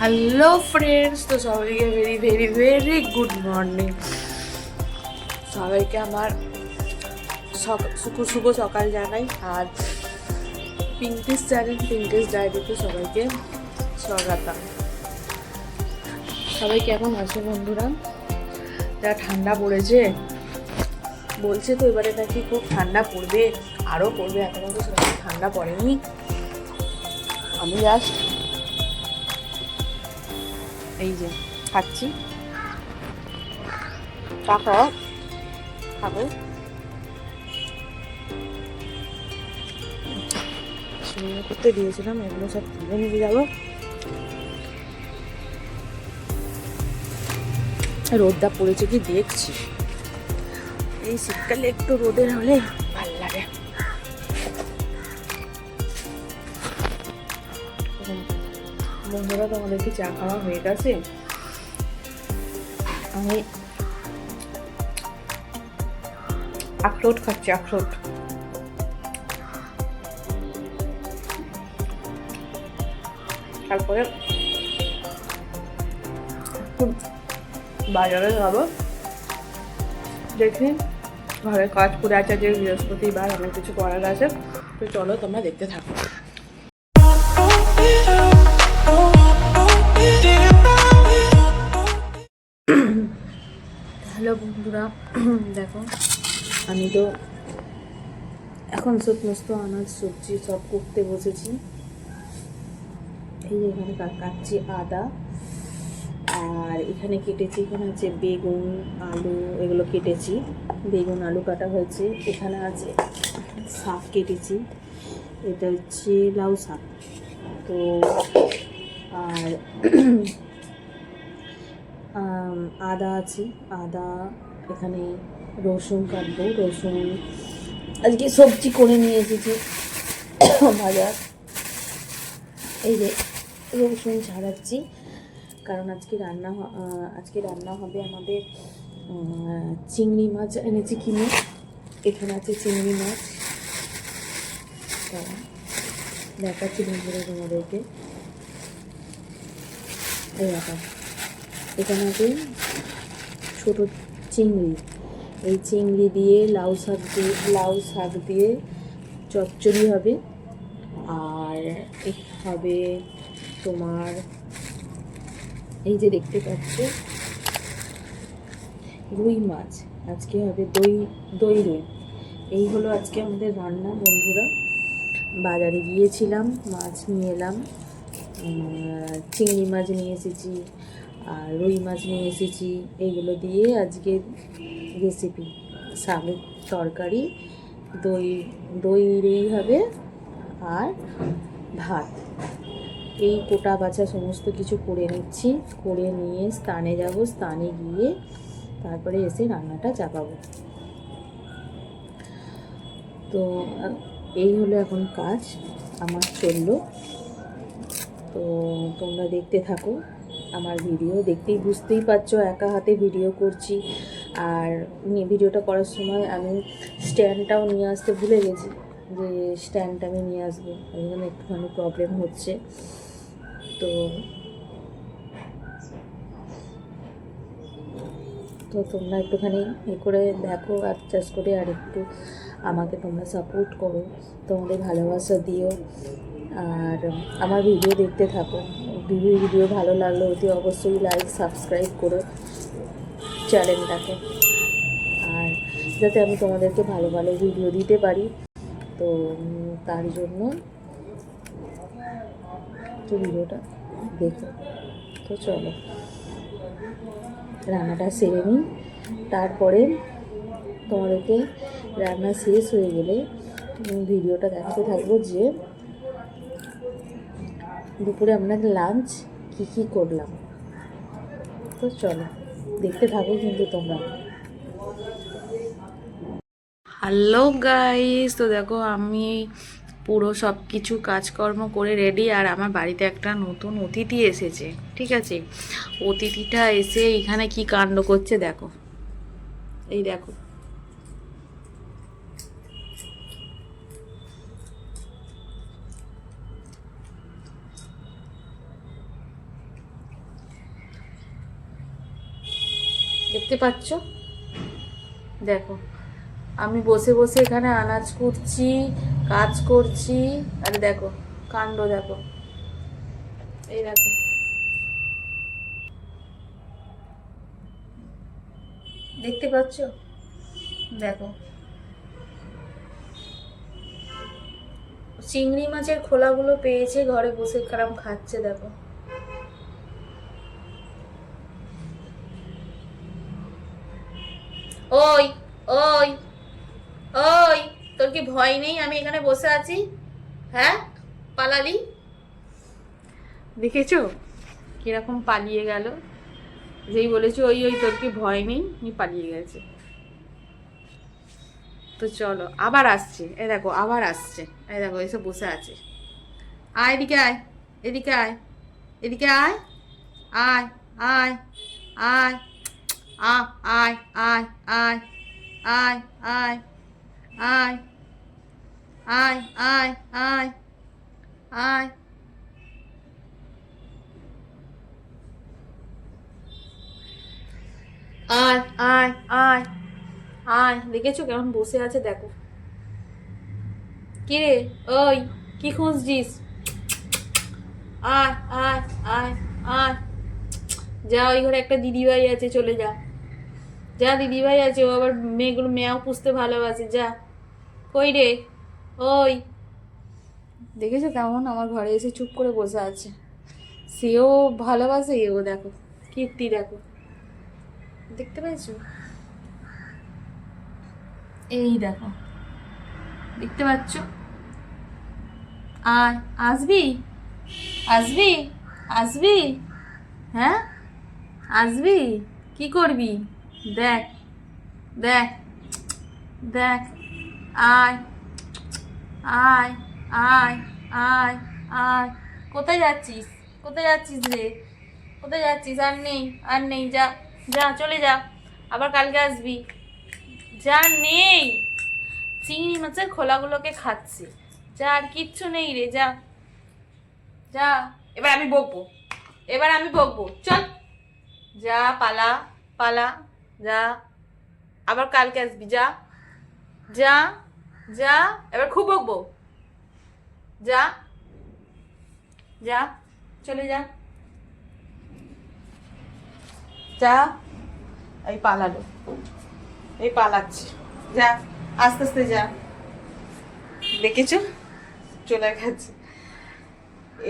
Hello friends, তো সবাইকে very very very good morning. সবাইকে আমার শুভ সকাল জানাই। আর পিঙ্কিস চ্যানেল, পিঙ্কিস ডায়েরিতে সবাইকে স্বাগতম। সবাই কেমন আছে বন্ধুরা? যা ঠান্ডা পড়েছে, বলছে তো এবারে নাকি খুব ঠান্ডা পড়বে, আরও পড়বে। এখনও তো সেরকম ঠান্ডা পড়েনি। আমি জাস্ট এই যে খাচ্ছি, চা খাও, খাবো। সুন্দর করতে দিয়েছিলাম, এগুলো সব তুলে নিয়ে যাবো। রোদটা পড়েছে কি দেখছি। এই শীতকালে একটু রোদের হলে ভাল লাগে। বন্ধুরা, তোমাদের কি চা খাওয়া হয়ে গেছে? আমি আখরোট খাচ্ছি, আখরোট। তারপরে বাজারে যাবো, দেখি ঘরে কাজ করে আছে, যে বৃহস্পতিবার আমার কিছু করার আছে। তো চলো তোমরা দেখতে থাকো। হ্যালো বন্ধুরা, দেখো আমি তো এখন সমস্ত আনাজ সবজি সব করতে বসেছি। এই যে এখানে কাটছি আদা, আর এখানে কেটেছি, এখানে আছে বেগুন আলু, এগুলো কেটেছি। বেগুন আলু কাটা হয়েছে। এখানে আছে শাক কেটেছি, এটা হচ্ছে লাউ শাক। তো আর আদা আছে, আদা, এখানে রসুন কাটবো, রসুন আজকে সবজি করে নিয়ে এসেছি বাজার। এই যে রসুন ছাড়াচ্ছি, কারণ আজকে রান্না হবে আমাদের চিংড়ি মাছ এনেছি কিনে। এখানে আছে চিংড়ি মাছ, দেখাচ্ছি বন্ধুরা তোমাদেরকে। এই ব্যাপার, এখানে আছে ছোটো চিংড়ি। এই চিংড়ি দিয়ে লাউ শাক দিয়ে চচ্চড়ি হবে। আর হবে তোমার এই যে দেখতে পাচ্ছ রুই মাছ, আজকে হবে দই রুই। এই হলো আজকে আমাদের রান্না বন্ধুরা। বাজারে গিয়েছিলাম, মাছ নিয়ে এলাম, চিংড়ি মাছ নিয়ে এসেছি আর রুই মাছ নিয়ে এসেছি। এইগুলো দিয়ে আজকে রেসিপি, শাকের তরকারি, দই হবে আর ভাত। এই কোটা বাছা সমস্ত কিছু করে নিচ্ছি, করে নিয়ে স্থানে যাব, স্থানে গিয়ে তারপরে এসে রান্নাটা চাপাবো। তো এই হলো এখন কাজ আমার চললো। তো তোমরা দেখতে থাকো আমার ভিডিও। দেখতেই বুঝতেই পারছো একা হাতে ভিডিও করছি। আর ভিডিওটা করার সময় আমি স্ট্যান্ডটাও নিয়ে আসতে ভুলে গেছি, যে স্ট্যান্ডটা আমি নিয়ে আসবো, এই জন্য একটুখানি প্রবলেম হচ্ছে। তো তোমরা একটুখানি করে দেখো, অ্যাডজাস্ট করে, আর একটু আমাকে তোমরা সাপোর্ট করো, তোমাদের ভালোবাসা দিও। আর আমার ভিডিও দেখতে থাকো। ভিডিও ভালো লাগলে অতি অবশ্যই লাইক সাবস্ক্রাইব করো চ্যানেলটাকে, আর যাতে আমি তোমাদেরকে ভালো ভালো ভিডিও দিতে পারি। তো তার জন্য তো ভিডিওটা দেখো। তো চলো রান্নাটা সেরে নিই, তারপরে তোমাদেরকে রান্না শেষ হয়ে গেলে ভিডিওটা দেখাতে থাকবো যে দুপুরে আমরা লাঞ্চ কী করলাম। তো চলো দেখতে থাকো কিন্তু তোমরা। হ্যালো গাইস, তো দেখো আমি পুরো সব কিছু কাজকর্ম করে রেডি। আর আমার বাড়িতে একটা নতুন অতিথি এসেছে, ঠিক আছে? অতিথিটা এসে এখানে কি কাণ্ড করছে দেখো। এই দেখো, দেখতে পাচ্ছ? দেখো আমি বসে বসে এখানে আনাজ করছি, কাজ করছি, আর দেখো কাণ্ড দেখো, এই দেখো দেখতে পাচ্ছ? দেখো চিংড়ি মাছের খোলাগুলো পেয়েছে, ঘরে বসে খারাপ খাচ্ছে। দেখো ওই ওই ওই, তোর কি ভয় নেই? আমি এখানে বসে আছি, হ্যাঁ? পালালি, দেখেছো কিরকম পালিয়ে গেল? যেই বলেছো ওই ওই, তোর কি ভয় নেই, পালিয়ে গেছে। তো চলো, আবার আসছে, এই দেখো আবার আসছে, এই দেখো এসে বসে আছে। আয় এদিকে আয়, এদিকে আয়, এদিকে আয়, আয় আয় আয়, আয় আয় আয় আয় আয় আয় আয় আয় আয় আয়, আয় আয় আয় আয়। দেখেছো কেমন বসে আছে? দেখো কি রে, ওই কি খুঁজছিস? আয় আয় আয় আয়, যা, ওই ঘরে একটা দিদিভাই আছে, চলে যা, যা, দিদিভাই আছে, ও আবার মেয়েগুলো মেয়াও পুষতে ভালোবাসে, যা। কই রে, ওই দেখেছো কেমন আমার ঘরে এসে চুপ করে বসে আছে? সেও ভালোবাসে, এও দেখো কীর্তি, দেখো দেখতে পেয়েছো? এই দেখো দেখতে পাচ্ছ? আয়, আসবি, আসবি, আসবি, হ্যাঁ আসবি, কি করবি? দেখ দেখ দেখ, আয় আয় আয় আয় আয়। কোথায় যাচ্ছিস? কোথায় যাচ্ছিস রে? কোথায় যাচ্ছিস? আর নেই, আর নেই, যা, যা চলে যা, আবার কালকে আসবি। যা, নেই, চিংড়ি মাছের খোলাগুলোকে খাচ্ছে, যা, আর কিচ্ছু নেই রে, যা যা। এবার আমি বকবো, এবার আমি বকবো, চল যা, পালা পালা, যা, আবার কালকে আসবি, যা যা যা, এবার খুব বকবো, যা যা, চলে যা, যা। এই পালালো, এই পালাচ্ছে, যা, আস্তে আস্তে যা। দেখেছো চলে গেছে।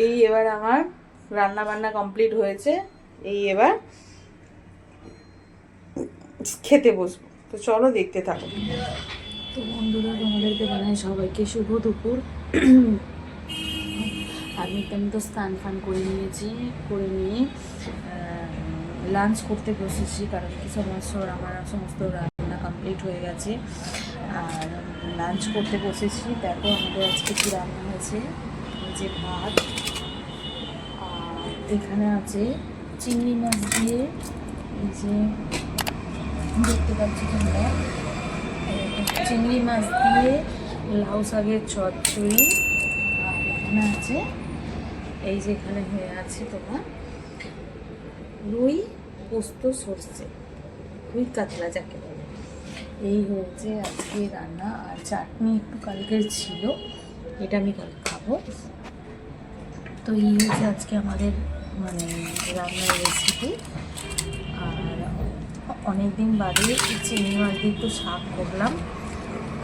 এই এবার আমার রান্না বান্না কমপ্লিট হয়েছে, এই এবার খেতে বসবো। তো চলো দেখতে থাকো। তো বন্ধুরা, তোমাদেরকে জানাই সবাইকে শুভ দুপুর। আমি তো স্নান ফান করে নিয়েছি, করে নিয়ে লাঞ্চ করতে বসেছি, কারণ কি আমার সমস্ত রান্না কমপ্লিট হয়ে গেছে। আর লাঞ্চ করতে বসেছি। দেখো আমাদের আজকে কী রান্না হয়েছে, যে ভাত, আর এখানে আছে চিংড়ি মাছ দিয়ে, এই যে দেখতে পাচ্ছি তোমরা, চিংড়ি মাছ দিয়ে লাউ শাকের চচ্চড়ি, আর এখানে আছে এই যে এখানে হয়ে আছে তোমার রুই পোস্ত সর্ষে, রুই কাতলা যাকে বলে। এই হয়েছে আজকে রান্না। আর চাটনি একটু কালকের ছিল, এটা আমি কালকে খাবো। তো এই হচ্ছে আজকে আমাদের মানে রান্নার রেসিপি। আর অনেকদিন বাদে চিংড়ি মাছ দিয়ে একটু শাক করলাম,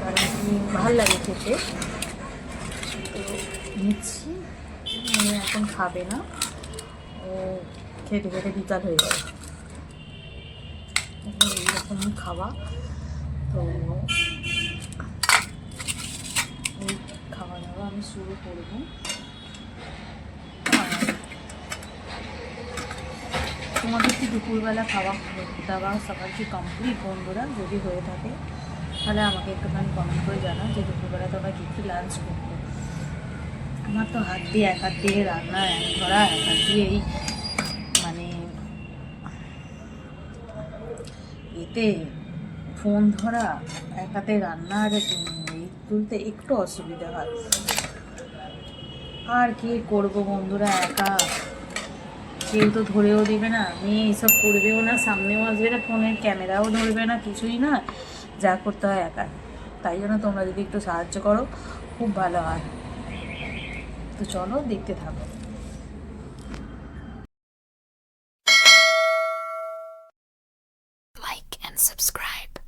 কারণ কি ভালো লাগে খেতে। তো নিচ্ছি, এখন খাবে না, ও খেতে খেতে বিকাল হয়ে যাবে, এইরকমই খাওয়া। তো এই খাওয়া দাওয়া আমি শুরু করবো। তোমাদের কি দুপুরবেলা খাওয়া দাওয়া সবার কি কমপ্লিট বন্ধুরা? যদি হয়ে থাকে তাহলে আমাকে একটুখানি কমেন্ট করে জানাও যে দুপুরবেলা তোমরা কী কী লাঞ্চ করবে। আমার তো হাত দিয়ে এক হাত দিয়ে রান্না ধরা, এক হাত দিয়ে এই মানে এতে ফোন ধরা, এক হাতে রান্না, আর এই তুলতে একটু অসুবিধা হয়। আর কি করব বন্ধুরা, একা কেউ তো ধরেও দিবে না, মেয়ে এইসব করবেও না, সামনেও আসবে না, ফোনের ক্যামেরাও ধরবে না, কিছুই না, যা করতে হয় একা। তাই জন্য তোমরা যদি একটু সাহায্য করো খুব ভালো হয়। তো চলো দেখতে থাকো। Like and subscribe.